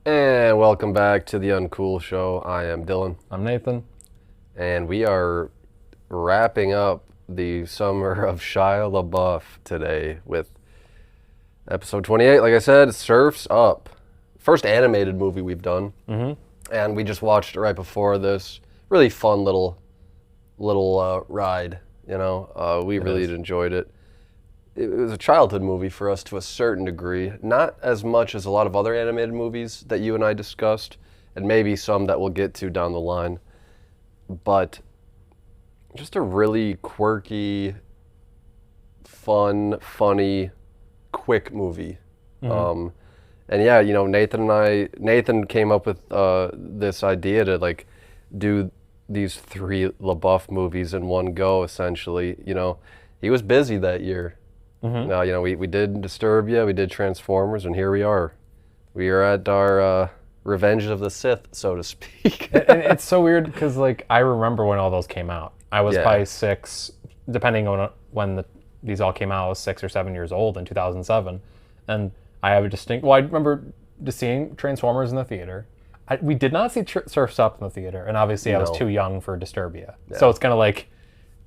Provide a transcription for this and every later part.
And welcome back to the Uncool Show. I am Dylan. I'm Nathan. And we are wrapping up the Summer of Shia LaBeouf today with episode 28. Like I said, Surf's Up. First animated movie we've done. Mm-hmm. And we just watched it right before this. Really fun little ride, you know. We really enjoyed it. It was a childhood movie for us to a certain degree. Not as much as a lot of other animated movies that you and I discussed, and maybe some that we'll get to down the line. But just a really quirky, funny, quick movie. Mm-hmm. And yeah, you know, Nathan came up with this idea to like do these 3 LaBeouf movies in one go, essentially. You know, he was busy that year. Mm-hmm. You know, we did Disturbia, we did Transformers, and here we are. We are at our Revenge of the Sith, so to speak. And it's so weird because, like, I remember when all those came out. I was probably 6, depending on when these all came out, I was 6 or 7 years old in 2007. And I have a distinct... Well, I remember just seeing Transformers in the theater. We did not see Surf's Up in the theater, and obviously I was too young for Disturbia. Yeah. So it's kind of like,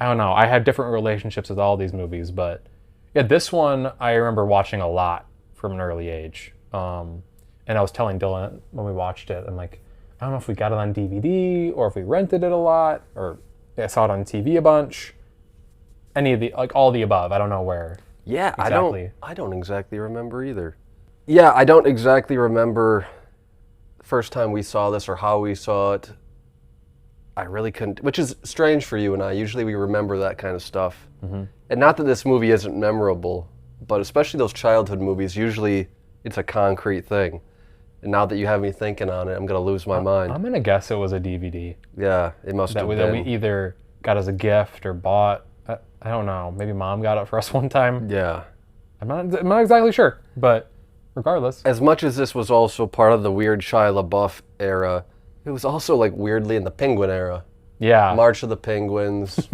I don't know, I had different relationships with all these movies, but... Yeah, this one I remember watching a lot from an early age. And I was telling Dylan when we watched it, I'm like, I don't know if we got it on DVD or if we rented it a lot or I saw it on TV a bunch. Any of the, like all the above. I don't know where. Yeah, exactly. I don't exactly remember either. Yeah, I don't exactly remember the first time we saw this or how we saw it. I really couldn't, which is strange for you and I. Usually we remember that kind of stuff. Mm-hmm. And not that this movie isn't memorable, but especially those childhood movies, usually it's a concrete thing. And now that you have me thinking on it, I'm going to lose my mind. I'm going to guess it was a DVD. Yeah, it must have been. That we either got as a gift or bought. I don't know. Maybe Mom got it for us one time. Yeah. I'm not exactly sure, but regardless. As much as this was also part of the weird Shia LaBeouf era, it was also like weirdly in the Penguin era. Yeah. March of the Penguins,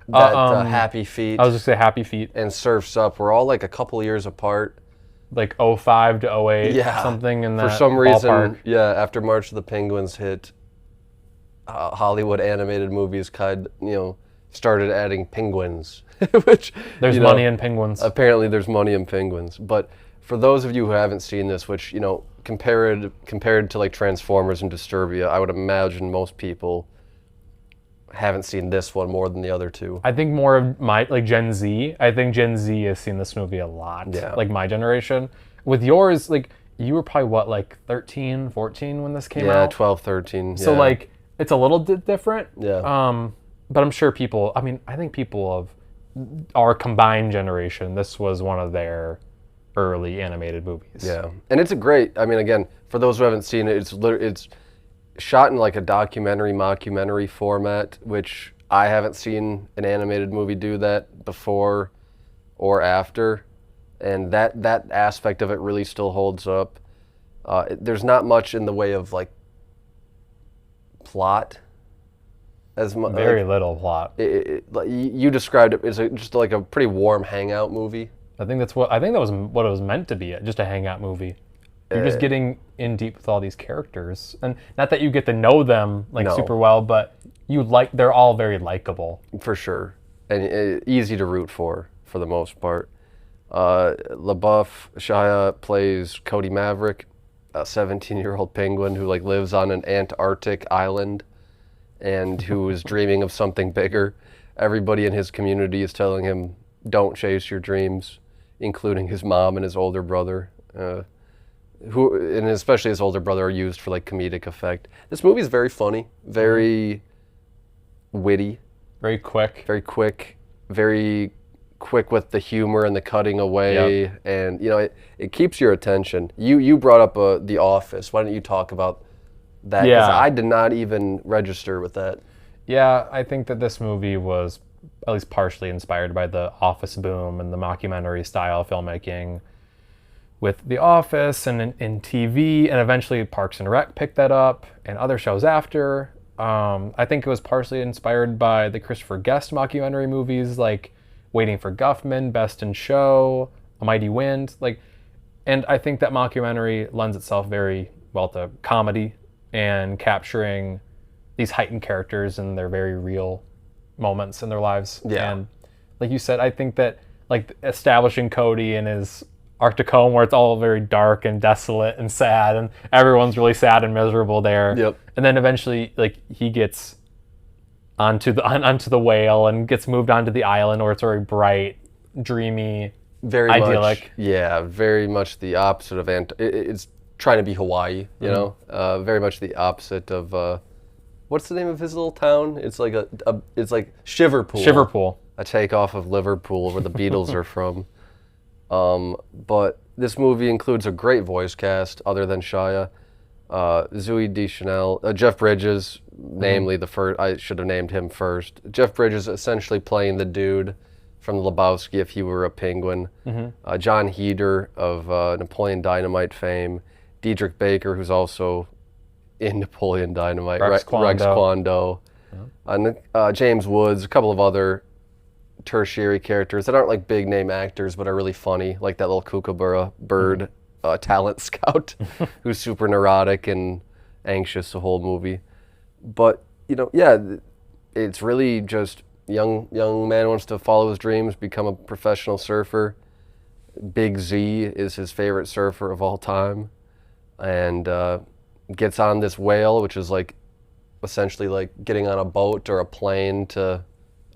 that Happy Feet. I was just say Happy Feet. And Surf's Up were all like a couple years apart. Like 05 to 08, something in that For some ballpark. reason, after March of the Penguins hit, Hollywood animated movies started adding penguins. Which there's money in penguins. Apparently there's money in penguins. But for those of you who haven't seen this, which, you know, compared to like Transformers and Disturbia, I would imagine most people haven't seen this one more than the other two. I think more of like Gen Z. I think Gen Z has seen this movie a lot. Yeah. Like my generation. With yours, like you were probably what, like 13, 14 when this came out? Yeah, 12, 13. So like it's a little bit different. Yeah. But I'm sure people, I think people of our combined generation, this was one of their early animated movies. Yeah. And it's again, for those who haven't seen it, it's shot in like a mockumentary format, which I haven't seen an animated movie do that before or after, and that aspect of it really still holds up. There's not much in the way of like plot, as much. Very little plot. You described it as just like a pretty warm hangout movie. I think that was what it was meant to be, just a hangout movie. You're just getting in deep with all these characters, and not that you get to know them super well, but they're all very likable for sure, and easy to root for the most part. LaBeouf Shia plays Cody Maverick, a 17-year-old penguin who like lives on an Antarctic island, and who is dreaming of something bigger. Everybody in his community is telling him, "Don't chase your dreams," including his mom and his older brother. Who, and especially his older brother, are used for like comedic effect. This movie is very funny, very witty, very quick, very quick with the humor and the cutting away, and you know it keeps your attention. You brought up The Office. Why don't you talk about that? Yeah, I did not even register with that. Yeah, I think that this movie was at least partially inspired by the Office boom and the mockumentary style filmmaking with The Office and in TV, and eventually Parks and Rec picked that up and other shows after. I think it was partially inspired by the Christopher Guest mockumentary movies like Waiting for Guffman, Best in Show, A Mighty Wind. And I think that mockumentary lends itself very the comedy and capturing these heightened characters and their very real moments in their lives. Yeah. And like you said, I think that like establishing Cody in his Arctic home where it's all very dark and desolate and sad and everyone's really sad and miserable there. Yep. And then eventually like he gets onto the whale and gets moved onto the island where it's very bright, dreamy, very idyllic. Much, yeah, very much the opposite of it's trying to be Hawaii, you know, very much the opposite of what's the name of his little town? It's like it's like Shiverpool. Shiverpool, a takeoff of Liverpool, where the Beatles are from. But this movie includes a great voice cast, other than Shia. Zooey Deschanel, Jeff Bridges, namely the first. I should have named him first. Jeff Bridges essentially playing the dude from the Lebowski if he were a penguin. John Heder of Napoleon Dynamite fame. Diedrich Baker, who's also in Napoleon Dynamite. Rex Kwando. And James Woods, a couple of other tertiary characters that aren't like big name actors but are really funny, like that little kookaburra bird talent scout who's super neurotic and anxious the whole movie. But it's really just young man wants to follow his dreams, become a professional surfer. Big Z is his favorite surfer of all time, and gets on this whale, which is like essentially like getting on a boat or a plane to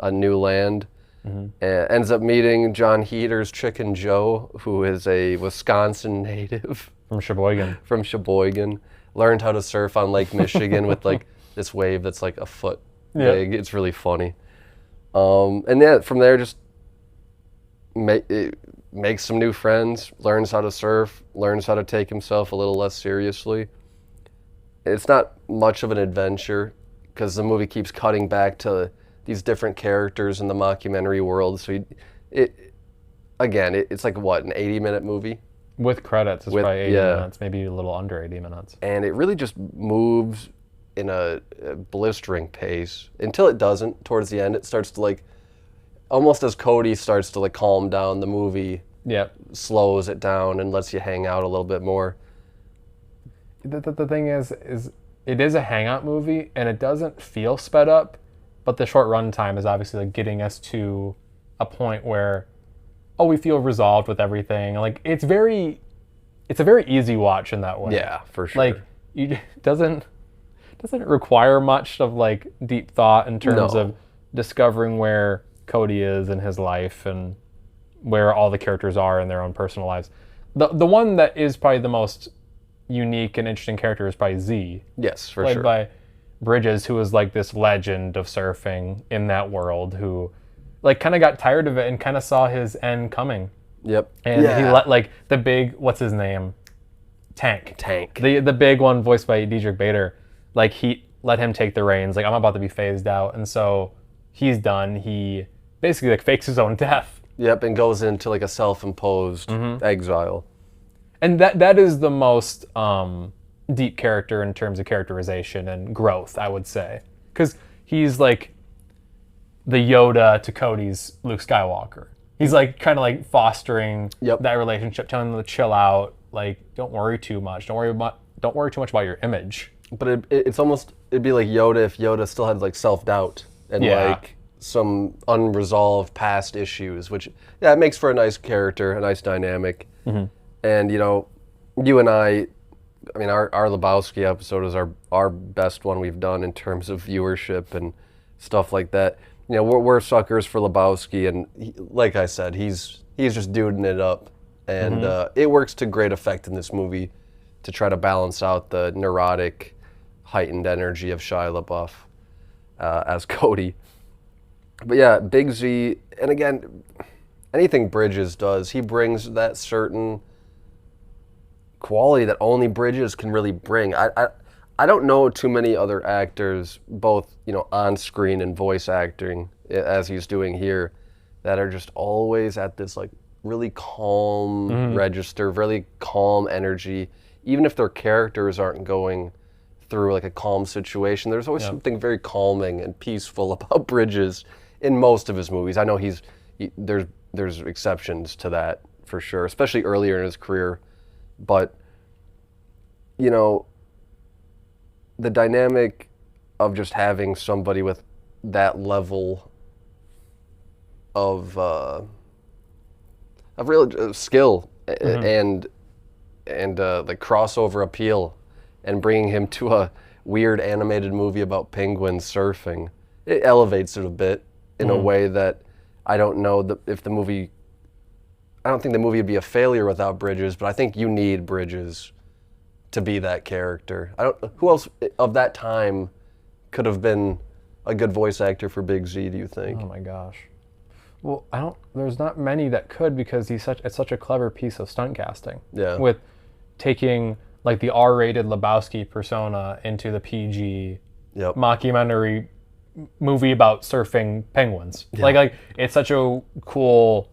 a new land. And ends up meeting John Heder's Chicken Joe, who is a Wisconsin native. From Sheboygan. Learned how to surf on Lake Michigan with like this wave that's like a foot big. It's really funny. And from there just makes some new friends, learns how to surf, learns how to take himself a little less seriously. It's not much of an adventure because the movie keeps cutting back to these different characters in the mockumentary world. So it's like what, an 80-minute movie? With credits, it's probably 80 minutes, maybe a little under 80 minutes. And it really just moves in a blistering pace until it doesn't. Towards the end, it starts to like, almost as Cody starts to like calm down, the movie slows it down and lets you hang out a little bit more. The thing is it is a hangout movie and it doesn't feel sped up. But the short run time is obviously like getting us to a point where, we feel resolved with everything. Like it's a very easy watch in that way. Yeah, for sure. Like it doesn't require much of like deep thought in terms of discovering where Cody is in his life and where all the characters are in their own personal lives. The one that is probably the most unique and interesting character is probably Z. Yes, for played sure. by Bridges, who was like this legend of surfing in that world, who like kind of got tired of it and kind of saw his end coming. Yep. And he let like the big, what's his name? Tank. The big one voiced by Diedrich Bader, like he let him take the reins. Like, I'm about to be phased out. And so he's done. He basically like fakes his own death. Yep, and goes into like a self-imposed exile. And that is the most deep character in terms of characterization and growth, I would say. Because he's like the Yoda to Cody's Luke Skywalker. He's like kind of like fostering that relationship, telling them to chill out, like don't worry too much, don't worry too much about your image. But it'd be like Yoda if Yoda still had like self-doubt and like some unresolved past issues, which it makes for a nice character, a nice dynamic. And you and I mean, our Lebowski episode is our best one we've done in terms of viewership and stuff like that. We're suckers for Lebowski, and like I said, he's just duding it up, and it works to great effect in this movie to try to balance out the neurotic, heightened energy of Shia LaBeouf as Cody. But yeah, Big Z, and again, anything Bridges does, he brings that certain quality that only Bridges can really bring. I don't know too many other actors, both on screen and voice acting, as he's doing here, that are just always at this like really calm register, really calm energy. Even if their characters aren't going through like a calm situation, there's always something very calming and peaceful about Bridges in most of his movies. I know there's exceptions to that for sure, especially earlier in his career. But the dynamic of just having somebody with that level of real skill and like crossover appeal, and bringing him to a weird animated movie about penguins surfing, it elevates it a bit in a way that I don't know if the movie. I don't think the movie would be a failure without Bridges, but I think you need Bridges to be that character. Who else of that time could have been a good voice actor for Big Z, do you think? Oh my gosh. Well, there's not many that could, because it's such a clever piece of stunt casting. Yeah. With taking like the R-rated Lebowski persona into the PG mockumentary movie about surfing penguins. Yeah. Like it's such a cool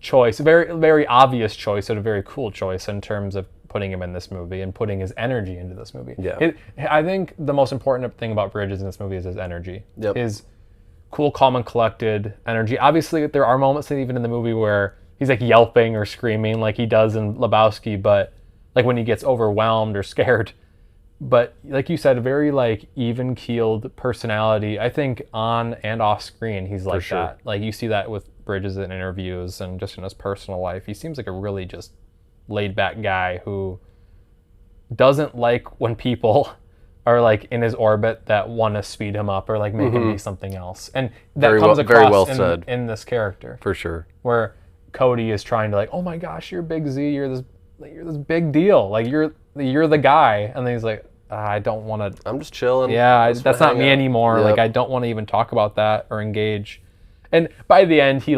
choice, very, very obvious choice, and a very cool choice in terms of putting him in this movie and putting his energy into this movie. Yeah. I think the most important thing about Bridges in this movie is his energy. Yep. His cool, calm, and collected energy. Obviously, there are moments even in the movie where he's like yelping or screaming like he does in Lebowski, but like when he gets overwhelmed or scared. But like you said, a very like even-keeled personality. I think on and off screen, he's like that. Like you see that with Bridges in interviews and just in his personal life. He seems like a really just laid-back guy who doesn't like when people are like in his orbit that want to speed him up or like make him be something else. And that comes across in this character. For sure. Where Cody is trying to like, oh my gosh, you're Big Z, you're this big deal. Like you're the guy. And then he's like, I don't want to. I'm just chilling. Yeah, that's not me anymore. Yep. Like I don't want to even talk about that or engage. And by the end, he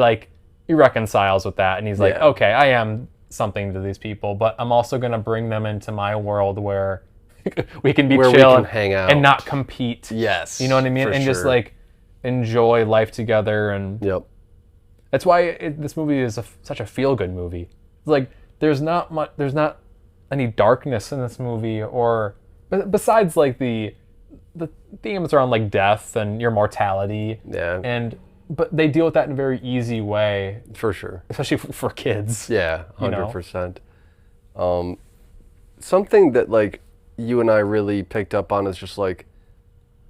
reconciles with that, and he's like, okay, I am something to these people, but I'm also going to bring them into my world where we can be chill and hang out and not compete. Yes. You know what I mean? And just like enjoy life together. And that's why this movie is such a feel-good movie. It's like there's not any darkness in this movie, or besides like the themes around like death and your mortality. Yeah. But they deal with that in a very easy way. For sure. Especially for kids. Yeah, 100%. Something that like you and I really picked up on is just like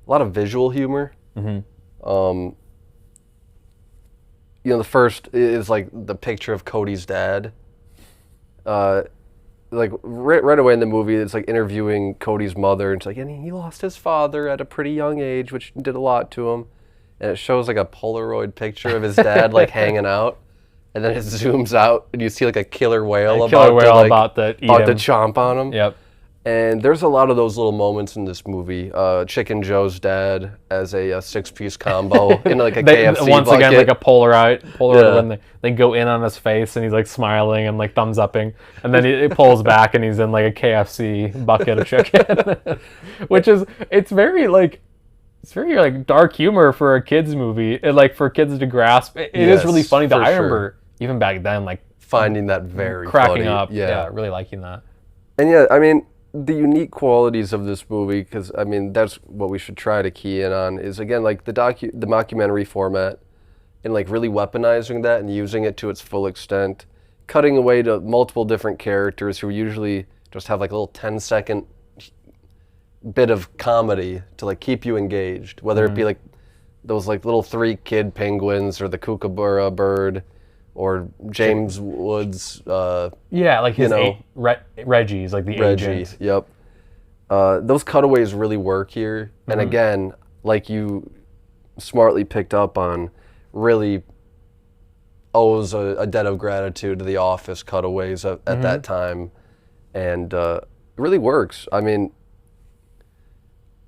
a lot of visual humor. Mm-hmm. The first is like the picture of Cody's dad. Like right away in the movie, it's like interviewing Cody's mother, and it's like, and he lost his father at a pretty young age, which did a lot to him. And it shows like a Polaroid picture of his dad like hanging out, and then it zooms out and you see like a killer whale about to chomp on him. Yep. And there's a lot of those little moments in this movie. Chicken Joe's dad as a 6-piece combo in like a KFC once bucket. Again, like a Polaroid when they go in on his face and he's like smiling and like thumbs upping, and then it pulls back and he's in like a KFC bucket of chicken, which is it's very like dark humor for a kids movie, and like for kids to grasp. It is really funny. I remember even back then like finding that very cracking funny. Up. Yeah, really liking that. And yeah, I mean, the unique qualities of this movie, because I mean that's what we should try to key in on, is again like the mockumentary format, and like really weaponizing that and using it to its full extent, cutting away to multiple different characters who usually just have like a little 10-second bit of comedy to like keep you engaged, whether it be like those like little 3 kid penguins or the kookaburra bird or James Woods. Like his Reggie's like the Reggie. Agent. Yep. Those cutaways really work here, and again, like you smartly picked up on, really owes a debt of gratitude to the Office cutaways at that time, and it really works. I mean,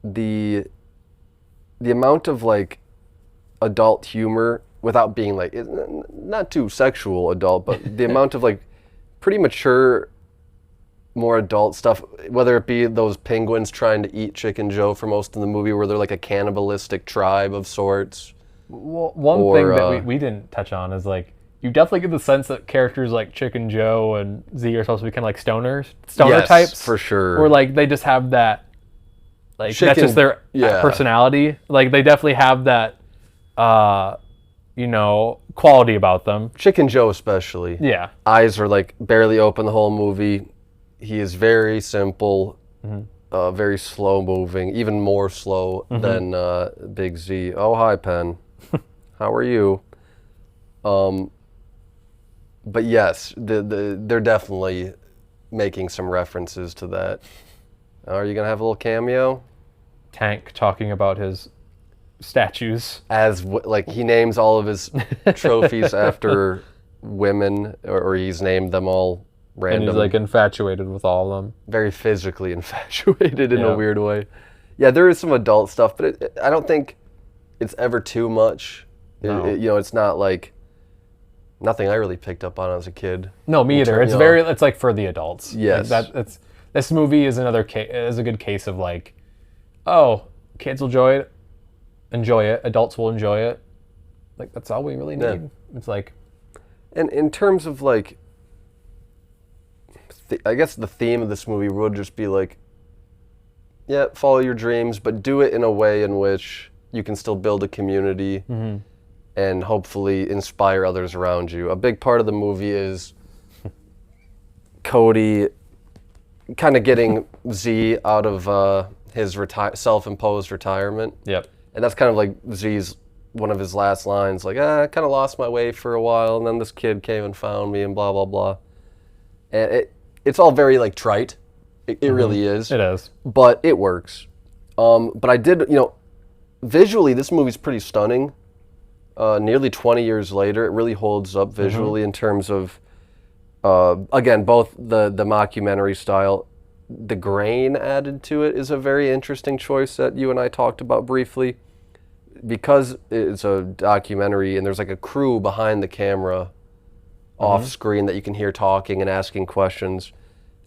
the amount of like adult humor without being like not too sexual adult, but the amount of like pretty mature, more adult stuff, whether it be those penguins trying to eat Chicken Joe for most of the movie, where they're like a cannibalistic tribe of sorts. Well, one thing that we didn't touch on is like you definitely get the sense that characters like Chicken Joe and Z are supposed to be kind of like stoner types, for sure, or like they just have that. Like that's just their personality. Like they definitely have that, quality about them. Chicken Joe especially. Yeah. Eyes are like barely open the whole movie. He is very simple, very slow moving, even more slow than Big Z. Oh, hi, Penn. How are you? But yes, they're definitely making some references to that. Are you gonna have a little cameo? Tank talking about his statues. Like he names all of his trophies after women, or he's named them all random. And he's like infatuated with all of them. Very physically infatuated in a weird way. Yeah, there is some adult stuff, but I don't think it's ever too much. No. It's not like nothing I really picked up on as a kid. No, me either. It's like for the adults. Yes. This movie is another is a good case of like, oh, kids will enjoy it. Adults will enjoy it. Like that's all we really need. Yeah. It's like, and in terms of like, I guess the theme of this movie would just be like, yeah, follow your dreams, but do it in a way in which you can still build a community and hopefully inspire others around you. A big part of the movie is Cody kind of getting Z out of his self-imposed retirement. Yep. And that's kind of like Z's, one of his last lines, like, I kind of lost my way for a while, and then this kid came and found me, and blah, blah, blah. And it's all very, like, trite. It really is. It is. But it works. But I did, visually, this movie's pretty stunning. Nearly 20 years later, it really holds up visually in terms of, again, both the mockumentary style. The grain added to it is a very interesting choice that you and I talked about briefly. Because it's a documentary and there's like a crew behind the camera off screen that you can hear talking and asking questions.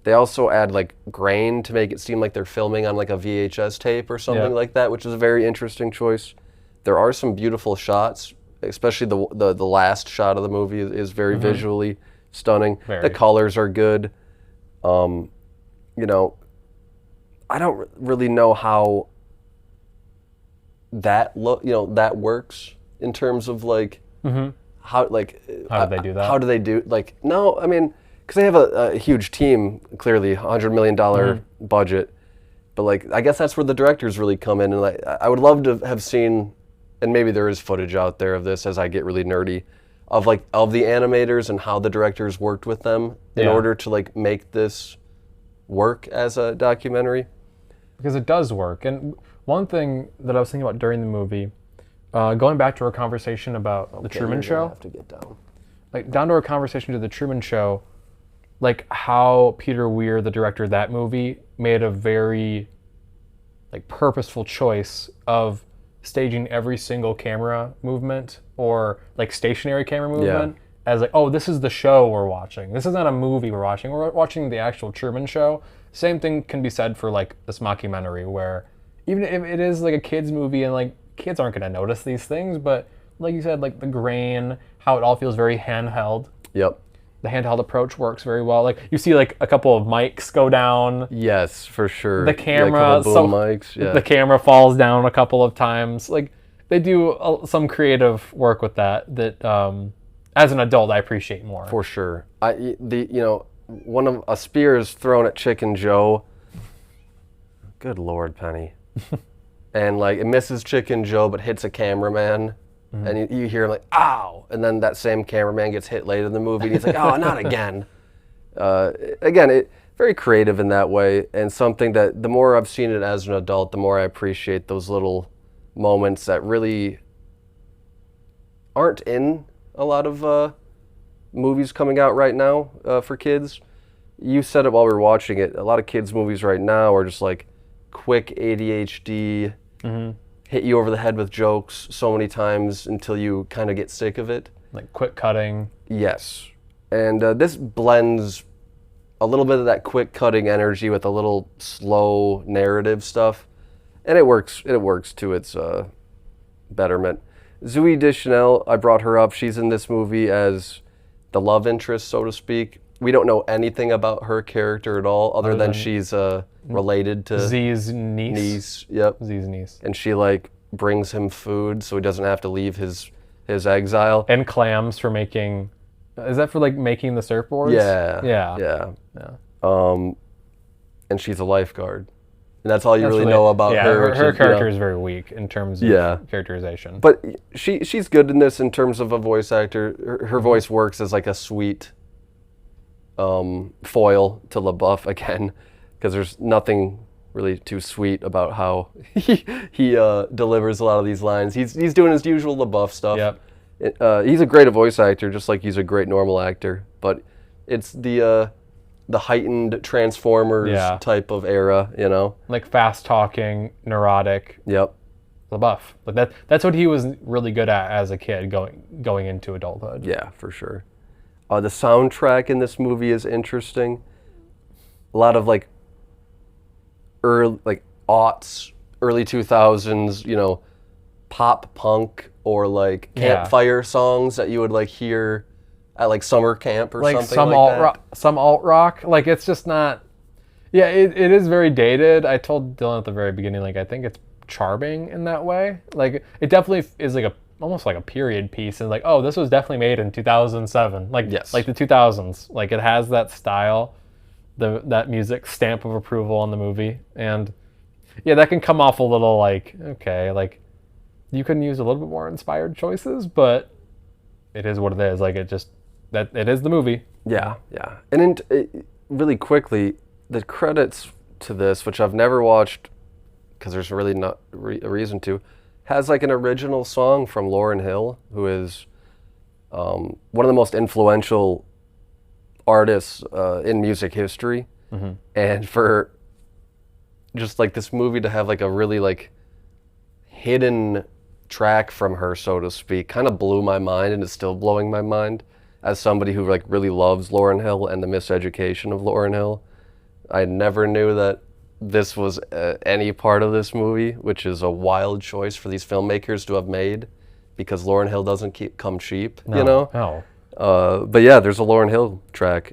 They also add like grain to make it seem like they're filming on like a VHS tape or something like that, which is a very interesting choice. There are some beautiful shots, especially the last shot of the movie is very visually stunning. The colors are good. I don't really know how that that works in terms of like how do they do that? How do they do no, I mean, because they have a huge team, clearly $100 million budget, but like I guess that's where the directors really come in, and like I would love to have seen, and maybe there is footage out there of this as I get really nerdy, of the animators and how the directors worked with them in order to like make this work as a documentary. Because it does work. And one thing that I was thinking about during the movie, going back to our conversation about the Truman Show. Have to get down. Like down to our conversation to the Truman Show, like how Peter Weir, the director of that movie, made a very like purposeful choice of staging every single camera movement or like stationary camera movement as like, oh, this is the show we're watching. This is not a movie we're watching. We're watching the actual Truman Show. Same thing can be said for like this mockumentary, where even if it is like a kid's movie and like kids aren't going to notice these things, but like you said, like the grain, how it all feels very handheld. Yep. The handheld approach works very well. Like you see like a couple of mics go down. Yes, for sure. The camera, mics. Yeah. The camera falls down a couple of times. Like they do some creative work with that as an adult I appreciate more. For sure. A spear is thrown at Chicken Joe. Good Lord, Penny. And like it misses Chicken Joe but hits a cameraman. And you hear like, ow! And then that same cameraman gets hit later in the movie and he's like, oh, not again. Very creative in that way, and something that the more I've seen it as an adult, the more I appreciate those little moments that really aren't in a lot of movies coming out right now for kids. You said it while we were watching it. A lot of kids' movies right now are just like quick ADHD, hit you over the head with jokes so many times until you kind of get sick of it. Like quick cutting. Yes. And this blends a little bit of that quick cutting energy with a little slow narrative stuff. And it works to its betterment. Zooey Deschanel, I brought her up. She's in this movie as the love interest, so to speak. We don't know anything about her character at all, other than she's related to Z's niece. Yep. Z's niece. And she like brings him food so he doesn't have to leave his exile. And clams for making. Is that for like making the surfboards? Yeah. And she's a lifeguard. And that's all you really know about her. Yeah, her character is very weak in terms of characterization. But she's good in this in terms of a voice actor. Her voice works as like a sweet foil to LaBeouf again, because there's nothing really too sweet about how he delivers a lot of these lines. He's doing his usual LaBeouf stuff. Yep. He's a great voice actor, just like he's a great normal actor. But it's the heightened Transformers type of era, you know? Like fast talking, neurotic. Yep. LaBeouf. Like that's what he was really good at as a kid going into adulthood. Yeah, for sure. The soundtrack in this movie is interesting. A lot of like aughts, early 2000s, you know, pop punk or like campfire songs that you would like hear at like summer camp or something like that. Some alt rock. Like it's just not. Yeah, it is very dated. I told Dylan at the very beginning, like I think it's charming in that way. Like it definitely is like almost like a period piece, and like, oh, this was definitely made in 2007. Like like the 2000s. Like it has that style, that music stamp of approval on the movie, and yeah, that can come off a little like, okay, like you can use a little bit more inspired choices, but it is what it is. Like it is the movie. Yeah, yeah. And really quickly, the credits to this, which I've never watched because there's really not a reason to, has like an original song from Lauryn Hill, who is one of the most influential artists in music history. Mm-hmm. And for just like this movie to have like a really like hidden track from her, so to speak, kind of blew my mind, and it's still blowing my mind as somebody who like really loves Lauryn Hill and the miseducation of Lauryn Hill. I never knew that this was any part of this movie, which is a wild choice for these filmmakers to have made, because Lauryn Hill doesn't come cheap, you know? No. But yeah, there's a Lauryn Hill track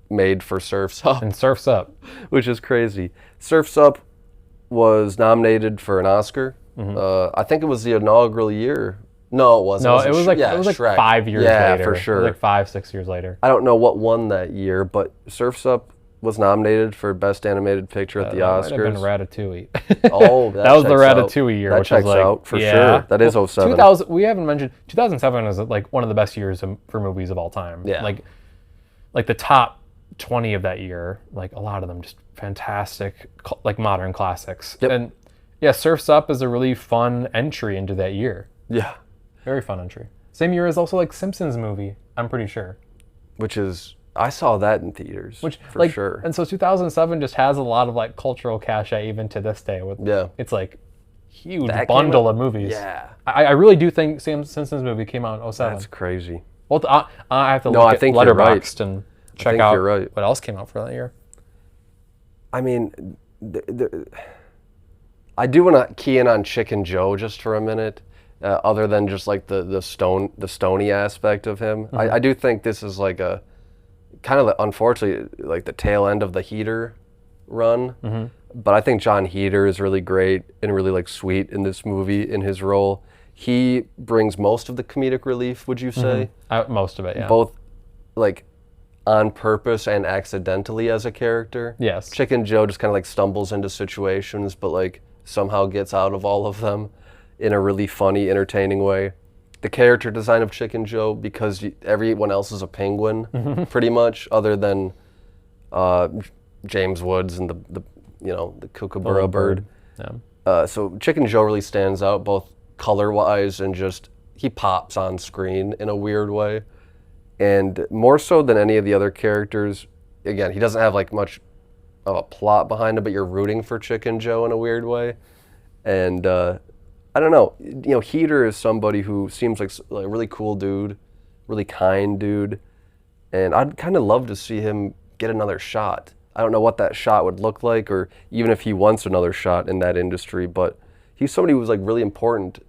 made for Surf's Up. And Surf's Up. Which is crazy. Surf's Up was nominated for an Oscar. Mm-hmm. I think it was the inaugural year. No, it wasn't. No, it was like Shrek. 5 years later. Yeah, for sure. It was like 5-6 years later. I don't know what won that year, but Surf's Up was nominated for Best Animated Picture at the Oscars. That might have been Ratatouille. Oh, that was the Ratatouille year. That checks out for sure. That is 07. 2000. We haven't mentioned 2007 is like one of the best years for movies of all time. Yeah. Like the top 20 of that year, like a lot of them just fantastic, like modern classics. Yep. And yeah, Surf's Up is a really fun entry into that year. Yeah. Very fun entry. Same year as also like Simpsons movie, I'm pretty sure. Which is, I saw that in theaters, for sure. And so 2007 just has a lot of like cultural cachet even to this day. It's like huge bundle of movies. Yeah. I really do think Simpsons movie came out in 07. That's crazy. Well, I have to look at Letterboxd and check out what else came out for that year. I mean, I do want to key in on Chicken Joe just for a minute. Other than just like the stony aspect of him, mm-hmm. I do think this is like a kind of unfortunately like the tail end of the Heater run. Mm-hmm. But I think John Heater is really great and really like sweet in this movie in his role. He brings most of the comedic relief, would you say? Mm-hmm. Most of it, yeah. Both like on purpose and accidentally as a character. Yes. Chicken Joe just kind of like stumbles into situations, but like somehow gets out of all of them in a really funny, entertaining way. The character design of Chicken Joe, because everyone else is a penguin, pretty much, other than James Woods and the kookaburra bird. Yeah. So Chicken Joe really stands out, both color-wise and just he pops on screen in a weird way, and more so than any of the other characters. Again, he doesn't have like much of a plot behind him, but you're rooting for Chicken Joe in a weird way, and. I don't know. You know, Heater is somebody who seems like a really cool dude, really kind dude, and I'd kind of love to see him get another shot. I don't know what that shot would look like, or even if he wants another shot in that industry, but he's somebody who was like really important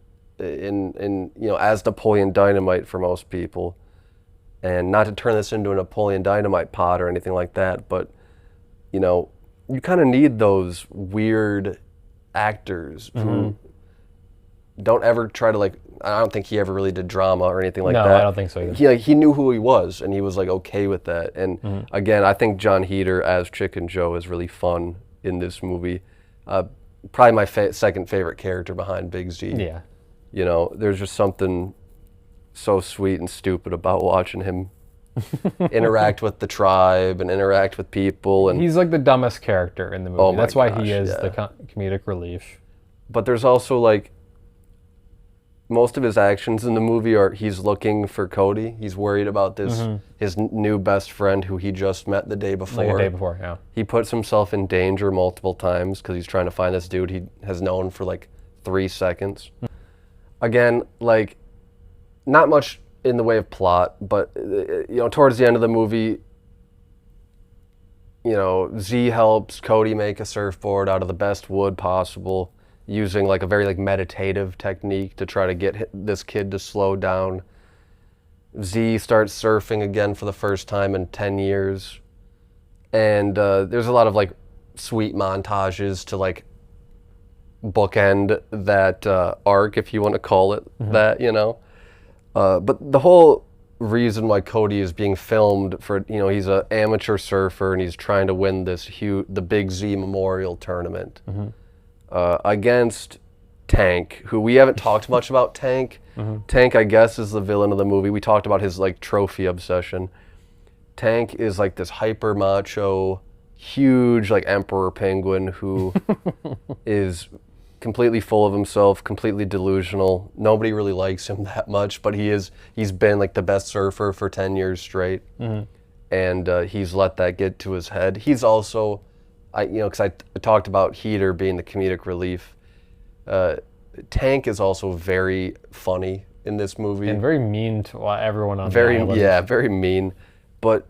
in as Napoleon Dynamite for most people. And not to turn this into a Napoleon Dynamite pod or anything like that, but you know, you kind of need those weird actors who don't ever try to like, I don't think he ever really did drama or anything like that. No, I don't think so either. He knew who he was, and he was like okay with that. And again, I think John Heater as Chicken Joe is really fun in this movie. Probably my second favorite character behind Big Z. Yeah. You know, there's just something so sweet and stupid about watching him interact with the tribe and interact with people. And he's like the dumbest character in the movie. That's why he is the comedic relief. But there's also like most of his actions in the movie are he's looking for Cody. He's worried about this his new best friend who he just met the day before. Like a day before, yeah. He puts himself in danger multiple times because he's trying to find this dude he has known for like 3 seconds. Again, like not much in the way of plot, but you know, towards the end of the movie, you know, Z helps Cody make a surfboard out of the best wood possible, using like a very like meditative technique to try to get this kid to slow down. Z starts surfing again for the first time in 10 years. And there's a lot of like sweet montages to like bookend that arc, if you want to call it that, you know. But the whole reason why Cody is being filmed for, you know, he's an amateur surfer and he's trying to win this the Big Z Memorial Tournament against Tank, who we haven't talked much about. Tank, I guess, is the villain of the movie. We talked about his like trophy obsession. Tank is like this hyper macho, huge like emperor penguin who is completely full of himself, completely delusional. Nobody really likes him that much, but he's been like the best surfer for 10 years straight. And he's let that get to his head. He's also, because I talked about Heater being the comedic relief. Tank is also very funny in this movie. And very mean to everyone on the island. Yeah, very mean. But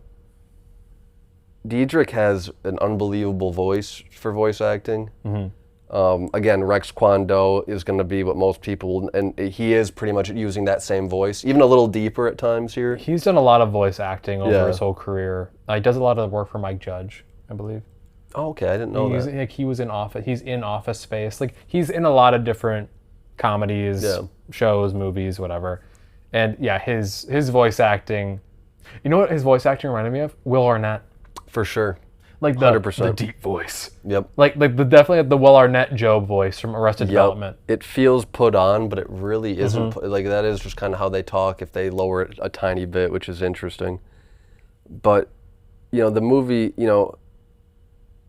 Diedrich has an unbelievable voice for voice acting. Again, Rex Kwon Do is going to be what most people, and he is pretty much using that same voice, even a little deeper at times here. He's done a lot of voice acting over his whole career. He does a lot of work for Mike Judge, I believe. Oh, okay, I didn't know that. Like, he was in Office. He's in Office Space. Like, he's in a lot of different comedies, shows, movies, whatever. And yeah, his voice acting. You know what his voice acting reminded me of? Will Arnett. For sure. Like the 100%. The deep voice. Yep. Like definitely the Will Arnett Job voice from Arrested Development. It feels put on, but it really isn't. Like that is just kind of how they talk if they lower it a tiny bit, which is interesting. But, you know, the movie, you know,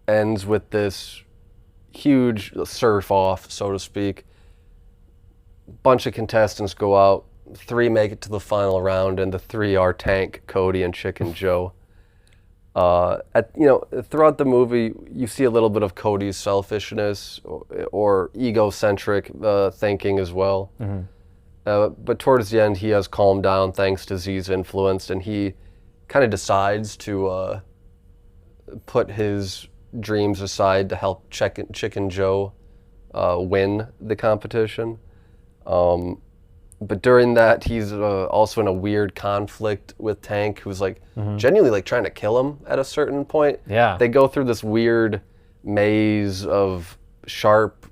ends with this huge surf off, so to speak. Bunch of contestants go out. 3 make it to the final round, and the 3 are Tank, Cody, and Chicken Joe. Throughout the movie, you see a little bit of Cody's selfishness or egocentric thinking as well. But towards the end, he has calmed down thanks to Z's influence, and he kind of decides to put his dreams aside to help Chicken Joe win the competition. But during that, he's also in a weird conflict with Tank, who's like genuinely like trying to kill him at a certain point. Yeah. They go through this weird maze of sharp,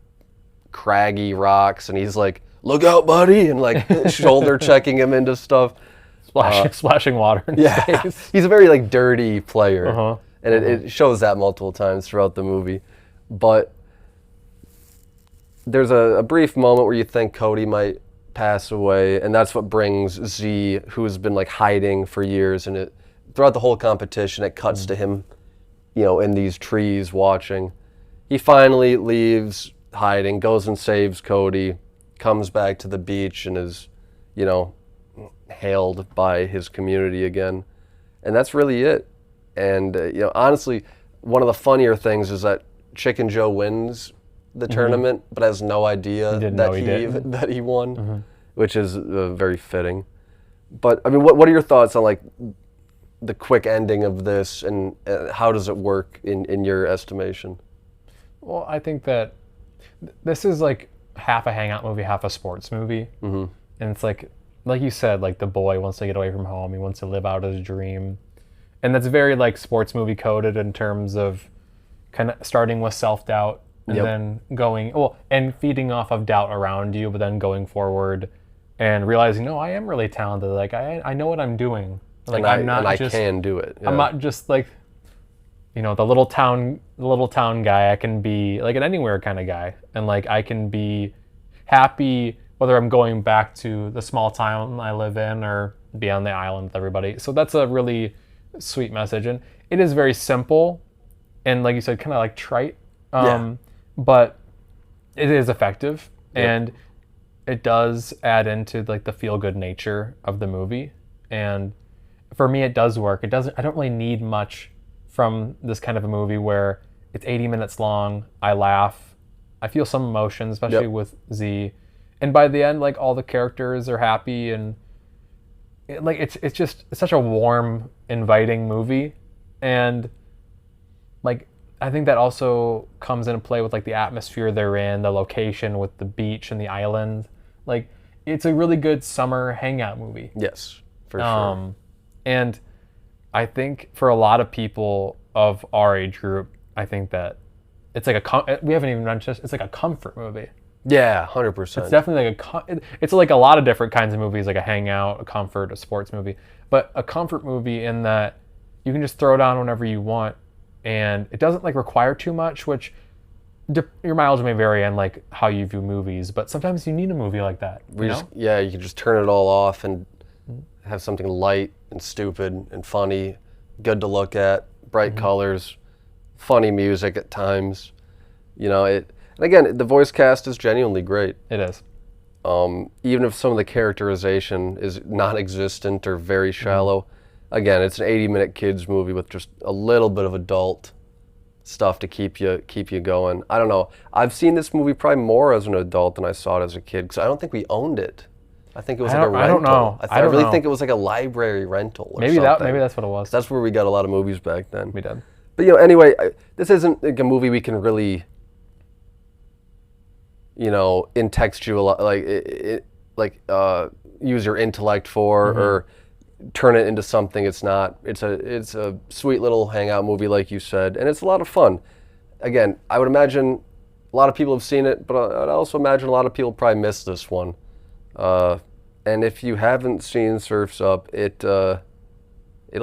craggy rocks, and he's like, "Look out, buddy!" and like shoulder checking him into stuff. Splashing water in his face. He's a very like dirty player, and it shows that multiple times throughout the movie. But there's a brief moment where you think Cody might pass away, and that's what brings Z, who's been like hiding for years, and throughout the whole competition it cuts to him, you know, in these trees watching. He finally leaves hiding, goes and saves Cody, comes back to the beach, and is, you know, hailed by his community again. And that's really it. And honestly, one of the funnier things is that Chicken Joe wins the tournament, but has no idea that he won, which is very fitting. But I mean, what are your thoughts on like the quick ending of this, and how does it work in your estimation? Well, I think that this is like half a hangout movie, half a sports movie, and it's like you said, like the boy wants to get away from home, he wants to live out his dream, and that's very like sports movie coded in terms of kind of starting with self-doubt. And then and feeding off of doubt around you, but then going forward and realizing, no, I am really talented. Like I know what I'm doing. Like I can do it. Yeah. I'm not just like the little town guy. I can be like an anywhere kind of guy, and like I can be happy whether I'm going back to the small town I live in or be on the island with everybody. So that's a really sweet message, and it is very simple, and like you said, kind of like trite, but it is effective, and it does add into like the feel good nature of the movie, and for me it does work. I don't really need much from this kind of a movie where it's 80 minutes long. I laugh, I feel some emotion, especially with Z, and by the end, like all the characters are happy, and it's such a warm, inviting movie, and like I think that also comes into play with like the atmosphere they're in, the location with the beach and the island. Like it's a really good summer hangout movie. Yes, for sure. And I think for a lot of people of our age group, I think that it's like we haven't even mentioned this, it's like a comfort movie. Yeah, 100%. It's definitely it's like a lot of different kinds of movies, like a hangout, a comfort, a sports movie, but a comfort movie in that you can just throw it on whenever you want, and it doesn't like require too much, which your mileage may vary on like how you view movies, but sometimes you need a movie like that. You can just turn it all off and have something light and stupid and funny, good to look at, bright colors, funny music at times. And again, the voice cast is genuinely great. It is. Even if some of the characterization is non-existent or very shallow, again, it's an 80-minute kids movie with just a little bit of adult stuff to keep you going. I don't know. I've seen this movie probably more as an adult than I saw it as a kid, because I don't think we owned it. I think it was like a rental. I don't know. I really think it was like a library rental or something. Maybe that's what it was. That's where we got a lot of movies back then. We did. But anyway, this isn't like a movie we can really in-textual, use your intellect for, or turn it into something it's not. It's a sweet little hangout movie, like you said, and it's a lot of fun. Again, I would imagine a lot of people have seen it, but I'd also imagine a lot of people probably missed this one. And if you haven't seen Surf's Up, it'll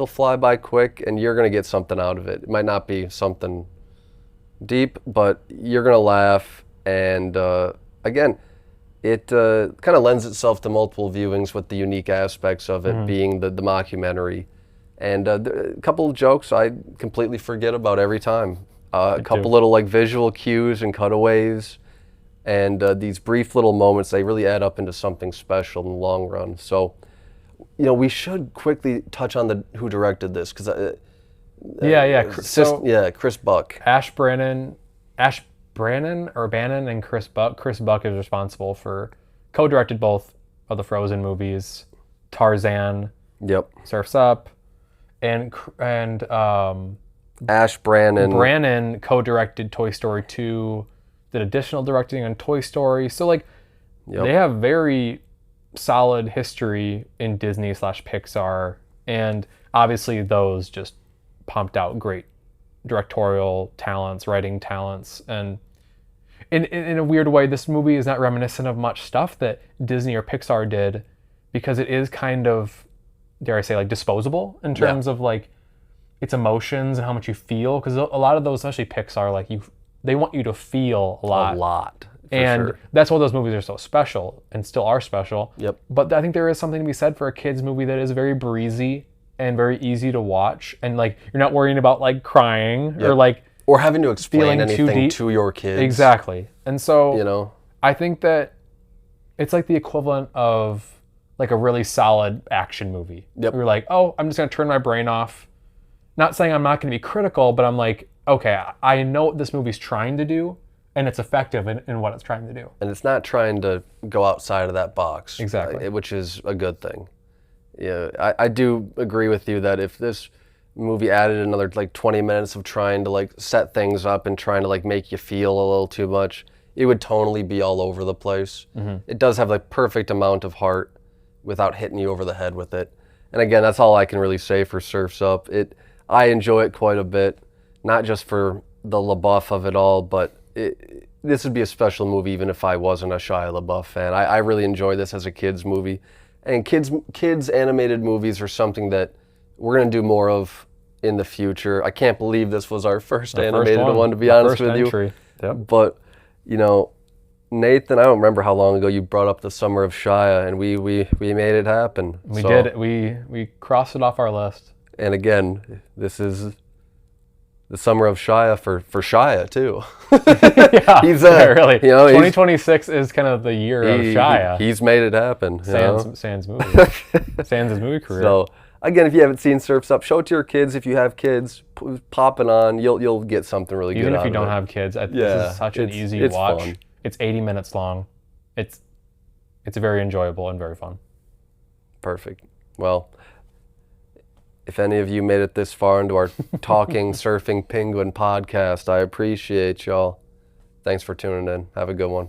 fly by quick, and you're gonna get something out of it. It might not be something deep, but you're gonna laugh. And again, it kind of lends itself to multiple viewings with the unique aspects of it being the mockumentary. And a couple of jokes I completely forget about every time. A couple little like visual cues and cutaways. And these brief little moments, they really add up into something special in the long run. So, we should quickly touch on who directed this, because Chris Buck. Brannon and Chris Buck. Chris Buck is responsible for co-directed both of the Frozen movies, Tarzan, Surf's Up, and Ash Brannon co-directed Toy Story 2, did additional directing on Toy Story. So they have very solid history in Disney/Pixar, and obviously those just pumped out great directorial talents, writing talents, and in a weird way, this movie is not reminiscent of much stuff that Disney or Pixar did, because it is kind of, dare I say, like disposable in terms of like its emotions and how much you feel, because a lot of those, especially Pixar, like they want you to feel a lot. And that's why those movies are so special and still are special. But I think there is something to be said for a kids movie that is very breezy and very easy to watch, and like you're not worrying about like crying or having to explain anything to your kids. Exactly. And so I think that it's like the equivalent of like a really solid action movie. You're like, oh, I'm just gonna turn my brain off. Not saying I'm not gonna be critical, but I'm like, okay, I know what this movie's trying to do, and it's effective in what it's trying to do. And it's not trying to go outside of that box. Exactly. Which is a good thing. Yeah, I do agree with you that if this movie added another like 20 minutes of trying to like set things up and trying to like make you feel a little too much, it would tonally be all over the place. It does have like perfect amount of heart without hitting you over the head with it. And again, that's all I can really say for Surf's Up. I enjoy it quite a bit, not just for the LaBeouf of it all, but this would be a special movie even if I wasn't a Shia LaBeouf fan. I really enjoy this as a kids movie. And kids animated movies are something that we're going to do more of in the future. I can't believe this was our first Our animated first one, to be honest first with entry. you. Yep. But, you know, Nathan, I don't remember how long ago you brought up the Summer of Shia, and we made it happen. We did it. We crossed it off our list. And again, this is the Summer of Shia for Shia too. Yeah, He's really. you know, 2026 is kind of the year of Shia. He's made it happen. Sans movie. Sans' movie career. So again, if you haven't seen Surf's Up, show it to your kids. If you have kids, pop it on. You'll get something really good. Even if out you of don't it. have kids, this is such an easy watch. Fun. It's 80 minutes long. It's very enjoyable and very fun. Perfect. Well, if any of you made it this far into our Talking Surfing Penguin podcast, I appreciate y'all. Thanks for tuning in. Have a good one.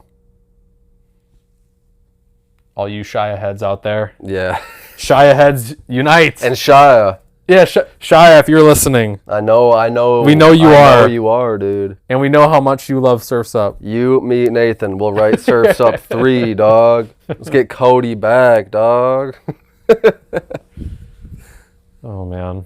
All you Shia heads out there. Yeah. Shia heads unite. And Shia. Yeah, Shia, if you're listening. I know. We know you are. I know you are, dude. And we know how much you love Surf's Up. You, me, Nathan, we'll write Surf's Up 3, dog. Let's get Cody back, dog. Oh, man.